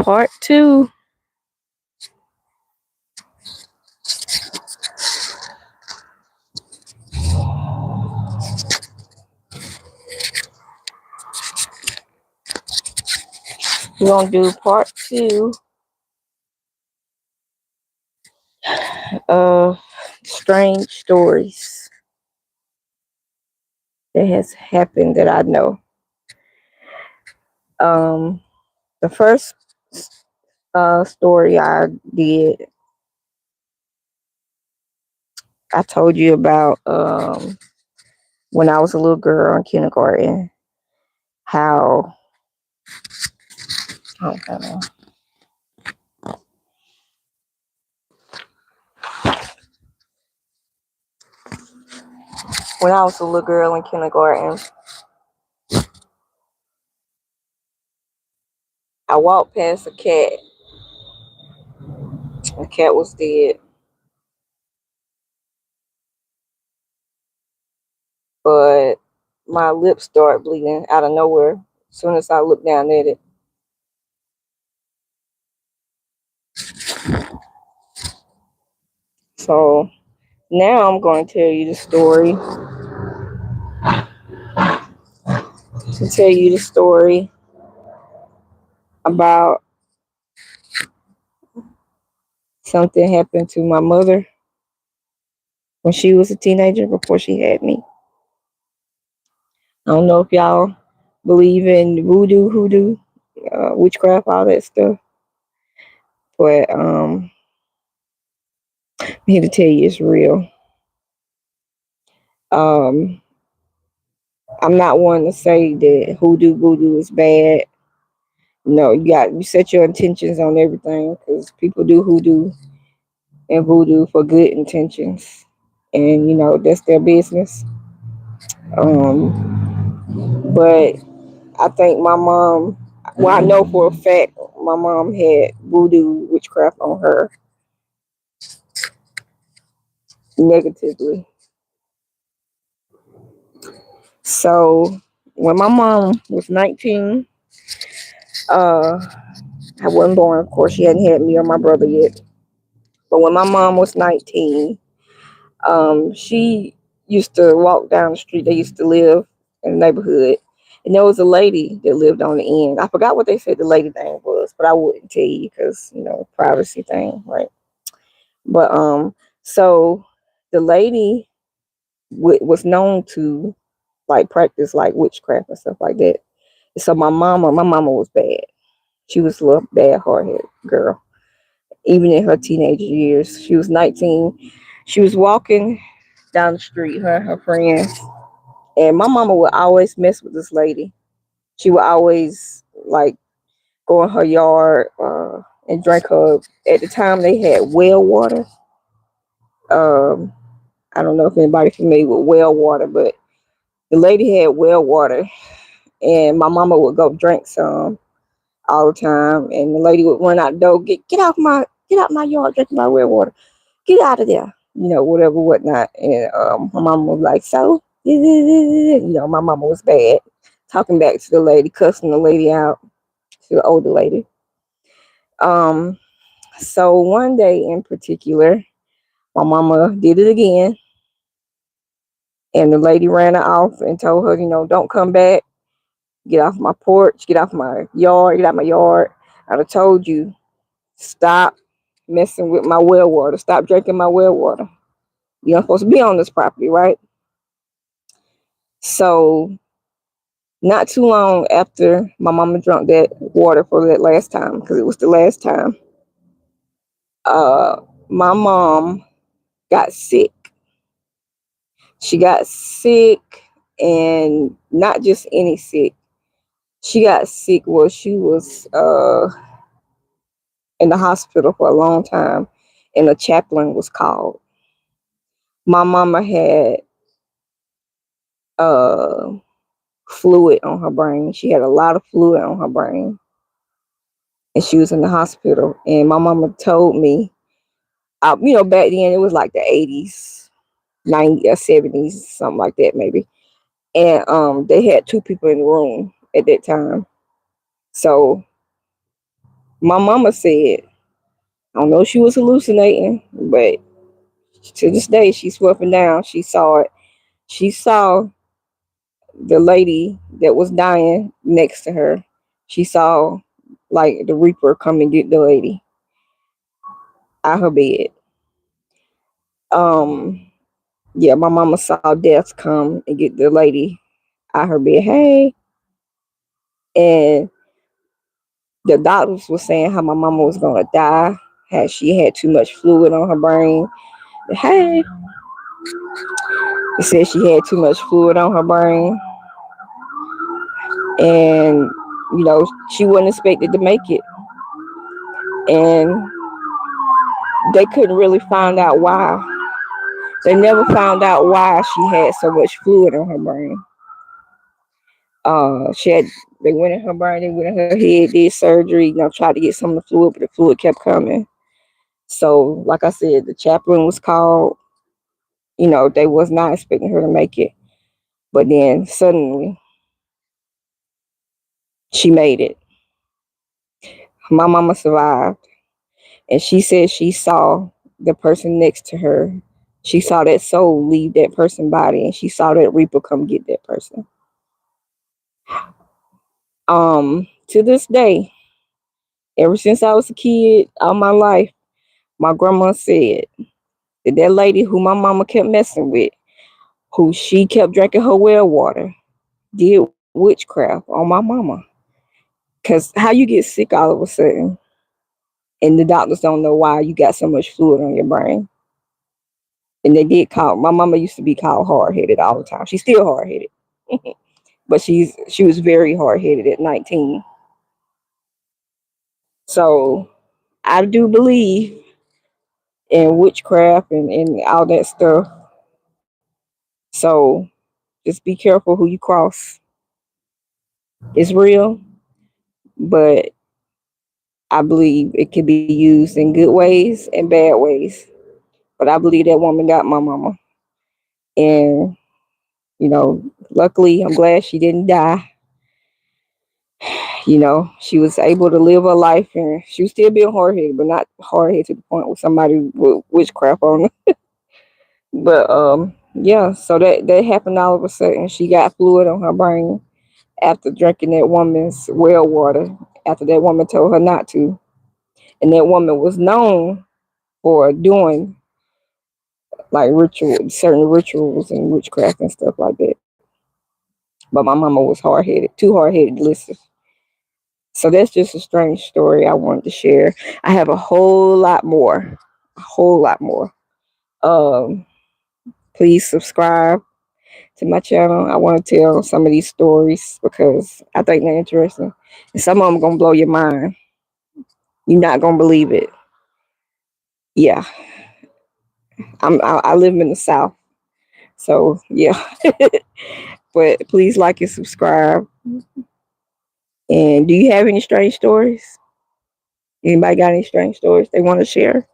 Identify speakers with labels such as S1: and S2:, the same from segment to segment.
S1: part two. We're gonna do part two of strange stories that has happened that I know. Um, the first story I did, I told you about when I was a little girl in kindergarten. How oh, when I was a little girl in kindergarten, I walked past a cat. The cat was dead, but my lips started bleeding out of nowhere as soon as I looked down at it. So now I'm going to tell you the story. To tell you the story about something happened to my mother when she was a teenager before she had me. I don't know if y'all believe in voodoo, hoodoo, witchcraft, all that stuff, but I'm here to tell you it's real. Um, I'm not one to say that hoodoo, voodoo is bad. No, you set your intentions on everything because people do hoodoo and voodoo for good intentions, and that's their business. But I think my mom, well, I know for a fact my mom had voodoo witchcraft on her negatively. So when my mom was 19, uh, I wasn't born, of course. She hadn't had me or my brother yet. But when my mom was 19, she used to walk down the street. They used to live in the neighborhood. And there was a lady that lived on the end. I forgot what they said the lady name was, but I wouldn't tell you because, privacy thing, right? But so the lady was known to like practice like witchcraft and stuff like that. So my mama was bad. She was a little bad, hard-headed girl. Even in her teenage years, she was 19. She was walking down the street, her and her friends, and my mama would always mess with this lady. She would always like go in her yard and drink her. At the time, they had well water. Um, I don't know if anybody's familiar with well water, but the lady had well water, and my mama would go drink some all the time, and the lady would run out the door, get out my yard, drinking my well water, get out of there, whatever, whatnot. And my mama was like, so, my mama was bad, talking back to the lady, cussing the lady out, to the older lady. Um, so one day in particular, my mama did it again, and the lady ran her off and told her, don't come back, get off my porch, get off my yard, get out my yard. I'd have told you, stop messing with my well water, stop drinking my well water. You're not supposed to be on this property, right? So not too long after my mama drank that water for that last time, because it was the last time, my mom got sick. She got sick, and not just any sick. She got sick where she was in the hospital for a long time, and a chaplain was called. My mama had uh, fluid on her brain. She had a lot of fluid on her brain, and she was in the hospital. And my mama told me, back then it was like the 80s, 90s, or 70s, something like that, maybe. And they had two people in the room at that time. So My mama said, I don't know if she was hallucinating, but to this day, she's swept down. She saw it. She saw the lady that was dying next to her. She saw like the Reaper come and get the lady out her bed. Um, yeah, my mama saw death come and get the lady out her bed. Hey, and the doctors were saying how my mama was gonna die, had she had too much fluid on her brain. Hey, they said she had too much fluid on her brain, and she wasn't expected to make it, and they couldn't really find out why. They never found out why she had so much fluid on her brain. She had they went in her brain, they went in her head, did surgery, tried to get some of the fluid, but the fluid kept coming. So, like I said, the chaplain was called. They was not expecting her to make it, but then suddenly she made it. My mama survived, and she said she saw the person next to her. She saw that soul leave that person's body, and she saw that Reaper come get that person. To this day, ever since I was a kid, all my life, my grandma said that that lady who my mama kept messing with, who she kept drinking her well water, did witchcraft on my mama. Cause how you get sick all of a sudden, and the doctors don't know why you got so much fluid on your brain. And they did call my mama used to be called hard headed all the time. She's still hard headed, but she was very hard headed at 19. So I do believe in witchcraft and all that stuff. So just be careful who you cross. It's real, but I believe it can be used in good ways and bad ways. But I believe that woman got my mama. And, luckily, I'm glad she didn't die. She was able to live her life, and she was still being hard headed, but not hard headed to the point where somebody with witchcraft on her. But yeah, so that happened all of a sudden. She got fluid on her brain after drinking that woman's well water, after that woman told her not to. And that woman was known for doing like certain rituals and witchcraft and stuff like that. But my mama was hard headed, too hard headed to listen. So that's just a strange story I wanted to share. I have a whole lot more. Um, Please subscribe to my channel. I want to tell some of these stories because I think they're interesting, and some of them gonna blow your mind. You're not gonna believe it. Yeah, I live in the South, so yeah. But please like and subscribe. And do you have any strange stories? Anybody got any strange stories they want to share?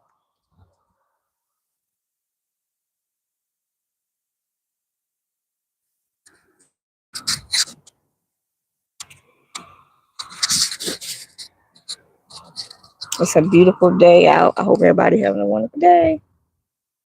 S1: It's a beautiful day out. I hope everybody having a wonderful day.